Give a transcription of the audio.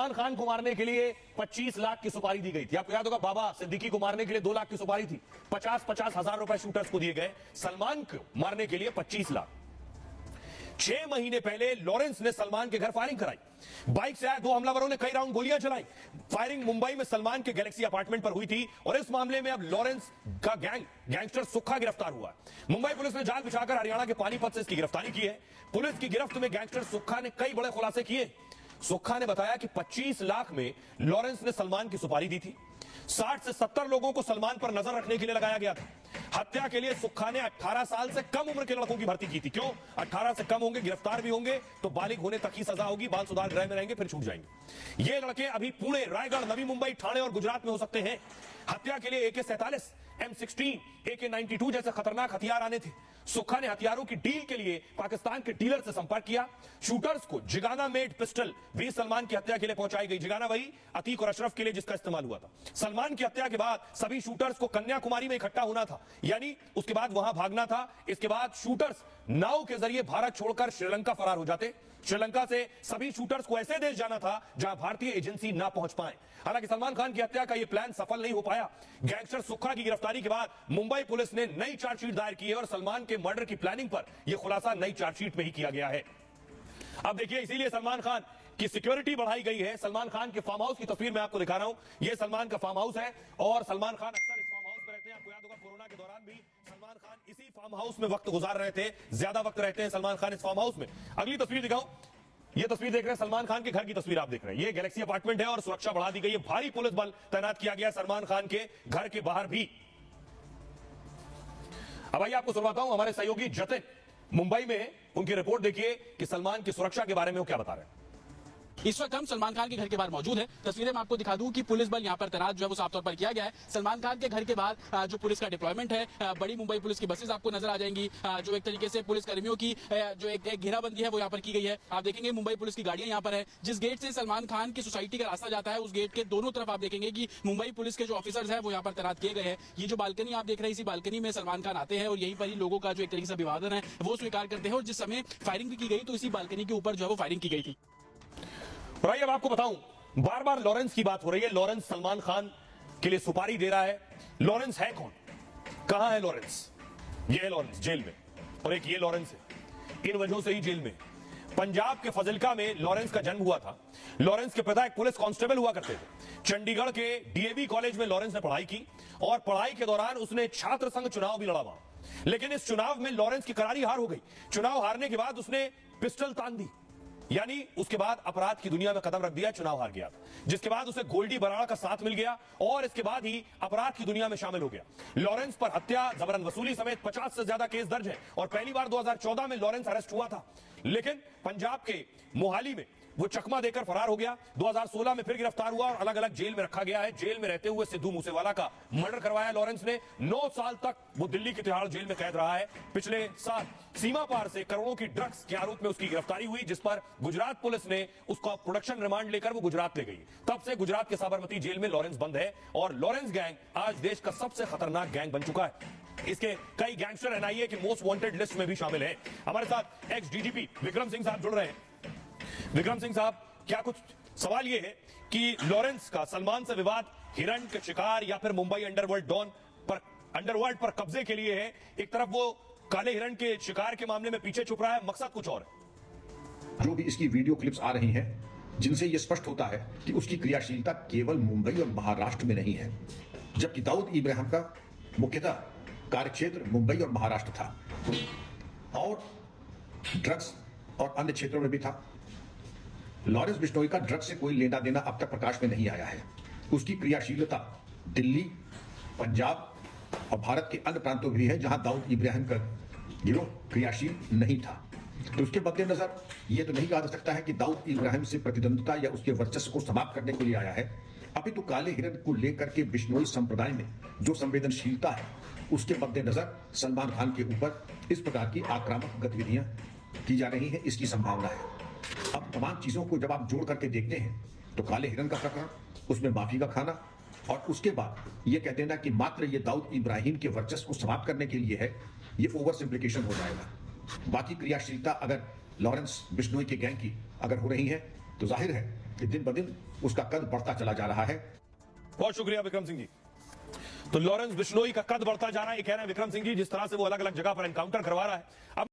सलमान खान को मारने के लिए 25 लाख की सुपारी दी गई थी। आपको याद होगा बाबा सिद्दीकी को मारने के लिए 2 लाख की सुपारी थी। 50-50 हजार रुपए शूटर्स को दिए गए। सलमान को मारने के लिए 25 लाख। 6 महीने पहले लॉरेंस ने सलमान के घर फायरिंग कराई। बाइक से आए 2 हमलावरों ने कई राउंड गोलियां चलाई। फायरिंग मुंबई में सलमान के गैलेक्सी अपार्टमेंट पर हुई थी और इस मामले में अब लॉरेंस का गैंगस्टर सुक्खा गिरफ्तार हुआ। मुंबई पुलिस ने जाल बिछाकर हरियाणा के पानीपत से इसकी गिरफ्तारी की है। पुलिस की गिरफ्त में गैंगस्टर सुक्खा ने कई बड़े खुलासे किए। सुक्खा ने बताया कि 25 लाख में लॉरेंस ने सलमान की सुपारी दी थी। 60 से 70 लोगों को सलमान पर नजर रखने के लिए लगाया गया था। हत्या के लिए सुक्खा ने 18 साल से कम उम्र के लड़कों की भर्ती की थी। क्यों? 18 से कम होंगे, गिरफ्तार भी होंगे तो बालिग होने तक ही सजा होगी, बाल सुधार गृह में रहेंगे, फिर छूट जाएंगे। ये लड़के अभी पुणे, रायगढ़, नवी मुंबई, ठाणे और गुजरात में हो सकते हैं। हत्या के लिए AK-47, M16, AK-92 जैसे खतरनाक हथियार आने थे। सुक्खा ने हथियारों की डील के लिए पाकिस्तान के डीलर से संपर्क किया। शूटर्स को जिगाना मेड पिस्टल भी सलमान की हत्या के लिए पहुंचाई गई। जिगाना वही अतीक और अशरफ के लिए जिसका इस्तेमाल हुआ था। सलमान की हत्या के बाद सभी शूटर्स को कन्याकुमारी में इकट्ठा होना था, यानी उसके बाद वहां भागना था। इसके बाद शूटर्स नाव के जरिए भारत छोड़कर श्रीलंका फरार हो जाते। श्रीलंका से सभी शूटर्स को ऐसे देश जाना था जहां भारतीय एजेंसी ना पहुंच पाए। हालांकि सलमान खान की हत्या का यह प्लान सफल नहीं हो पाया। गैंगस्टर सुक्खा की गिरफ्तारी के बाद मुंबई पुलिस ने नई चार्जशीट दायर की है और सलमान के मर्डर की प्लानिंग पर यह खुलासा नई चार्जशीट में ही किया गया है। अब देखिए, इसीलिए सलमान खान की सिक्योरिटी बढ़ाई गई है। सलमान खान के फार्म हाउस की तस्वीर मैं आपको दिखा रहा हूं। यह सलमान का फार्म हाउस है और सलमान खान अक्सर इस फार्म हाउस में रहते हैं। आपको याद होगा कोरोना के दौरान भी सलमान खान इसी फार्म हाउस में वक्त गुजार रहे थे। ज्यादा वक्त रहते हैं सलमान खान इस फार्म हाउस में। अगली तस्वीर दिखाऊं। ये तस्वीर देख रहे हैं सलमान खान के घर की तस्वीर आप देख रहे हैं। ये गैलेक्सी अपार्टमेंट है और सुरक्षा बढ़ा दी गई है। भारी पुलिस बल तैनात किया गया सलमान खान के घर के बाहर भी। अब आइए आपको सुनवाता हूं, हमारे सहयोगी जतिन मुंबई में है। उनकी रिपोर्ट देखिए कि सलमान की सुरक्षा के बारे में वो क्या बता रहे हैं। इस वक्त हम सलमान खान के घर के बाहर मौजूद है। तस्वीरें मैं आपको दिखा दूं कि पुलिस बल यहां पर तैनात जो है वो साफ तौर पर किया गया है। सलमान खान के घर के बाहर जो पुलिस का डिप्लॉयमेंट है, बड़ी मुंबई पुलिस की बसेस आपको नजर आ जाएंगी, जो एक तरीके से पुलिस कर्मियों की जो एक घेराबंदी है वो यहाँ पर की गई है। आप देखेंगे मुंबई पुलिस की गाड़ियां यहाँ पर है। जिस गेट से सलमान खान की सोसाइटी का रास्ता जाता है उस गेट के दोनों तरफ आप देखेंगे कि मुंबई पुलिस के जो ऑफिसर्स है वो यहाँ पर तैनात किए गए हैं। ये जो बालकनी आप देख रहे हैं, इसी बालकनी में सलमान खान आते हैं और यहीं पर ही लोगों का जो एक तरीके से अभिवादन है वो स्वीकार करते हैं। और जिस समय फायरिंग भी की गई तो इसी बालकनी के ऊपर जो है वो फायरिंग की गई थी। और आइए अब आपको बताऊं, बार बार लॉरेंस की बात हो रही है। लॉरेंस सलमान खान के लिए सुपारी दे रहा है। लॉरेंस है कौन? कहां है लॉरेंस? ये है लॉरेंस जेल में और एक ये लॉरेंस है। इन वजहों से ही जेल में। पंजाब के फजिल्का में लॉरेंस का जन्म हुआ था। लॉरेंस के पिता एक पुलिस कांस्टेबल हुआ करते थे। चंडीगढ़ के DAV कॉलेज में लॉरेंस ने पढ़ाई की और पढ़ाई के दौरान उसने छात्र संघ चुनाव भी लड़ा वहां। लेकिन इस चुनाव में लॉरेंस की करारी हार हो गई। चुनाव हारने के बाद उसने पिस्टल तान दी, यानी उसके बाद अपराध की दुनिया में कदम रख दिया। चुनाव हार गया, जिसके बाद उसे गोल्डी बराड़ा का साथ मिल गया और इसके बाद ही अपराध की दुनिया में शामिल हो गया। लॉरेंस पर हत्या, जबरन वसूली समेत 50 से ज्यादा केस दर्ज है और पहली बार 2014 में लॉरेंस अरेस्ट हुआ था। लेकिन पंजाब के मोहाली में वो चकमा देकर फरार हो गया। 2016 में फिर गिरफ्तार हुआ और अलग अलग जेल में रखा गया है। जेल में रहते हुए सिद्धू मूसेवाला का मर्डर करवाया लॉरेंस ने। 9 साल तक वो दिल्ली की तिहाड़ जेल में कैद रहा है। पिछले साल सीमा पार से करोड़ों की ड्रग्स के आरोप में उसकी गिरफ्तारी हुई, जिस पर गुजरात पुलिस ने उसका प्रोडक्शन रिमांड लेकर वो गुजरात ले गई। तब से गुजरात के साबरमती जेल में लॉरेंस बंद है और लॉरेंस गैंग आज देश का सबसे खतरनाक गैंग बन चुका है। इसके कई गैंगस्टर NIA के मोस्ट वांटेड लिस्ट में भी शामिल हैं। हमारे साथ एक्स DGP विक्रम सिंह साहब जुड़ रहे हैं। विक्रम सिंह साहब, क्या कुछ सवाल यह है कि लॉरेंस का सलमान से विवाद हिरण के शिकार या फिर मुंबई अंडरवर्ल्ड पर कब्जे के लिए है? एक तरफ वो काले हिरण के शिकार के मामले में पीछे छुप रहा है, मकसद कुछ और है। जो भी इसकी वीडियो क्लिप्स आ रही हैं, जिनसे यह स्पष्ट होता है कि उसकी क्रियाशीलता केवल मुंबई और महाराष्ट्र में नहीं है, जबकि दाऊद इब्राहिम का मुख्यतः कार्यक्षेत्र मुंबई और महाराष्ट्र था और ड्रग्स और अन्य क्षेत्रों में भी था। लॉरेंस बिश्नोई का ड्रग्स से कोई लेना देना अब तक प्रकाश में नहीं आया है। उसकी क्रियाशीलता दिल्ली, पंजाब और भारत के अन्य प्रांतों में भी है जहां दाऊद इब्राहिम का गिरोह क्रियाशील नहीं था। तो उसके मद्देनजर यह तो नहीं कहा जा सकता है कि दाऊद इब्राहिम से प्रतिद्वंद्विता या उसके वर्चस्व को समाप्त करने के लिए आया है। अभी तो काले हिरण को लेकर के बिश्नोई संप्रदाय में जो संवेदनशीलता है, उसके मद्देनजर सलमान खान के ऊपर इस प्रकार की आक्रामक गतिविधियां की जा रही हैं, इसकी संभावना है। अब तमाम चीजों को जब आप जोड़ करके देखते हैं तो काले हिरण का प्रकरण, उसमें माफी का खाना और उसके बाद ये कह देना कि मात्र ये दाऊद इब्राहिम के वर्चस्व को समाप्त करने के लिए है, ये ओवर सिंप्लिकेशन हो जाएगा। बाकी क्रियाशीलता अगर लॉरेंस बिश्नोई के गैंग की अगर हो रही है तो जाहिर है कि दिन ब दिन उसका कद बढ़ता चला जा रहा है। बहुत शुक्रिया विक्रम सिंह जी। तो लॉरेंस बिश्नोई का कद बढ़ता जा रहा है, ये कह रहे हैं विक्रम सिंह जी, जिस तरह से वो अलग अलग जगह पर एनकाउंटर करवा रहा है। अब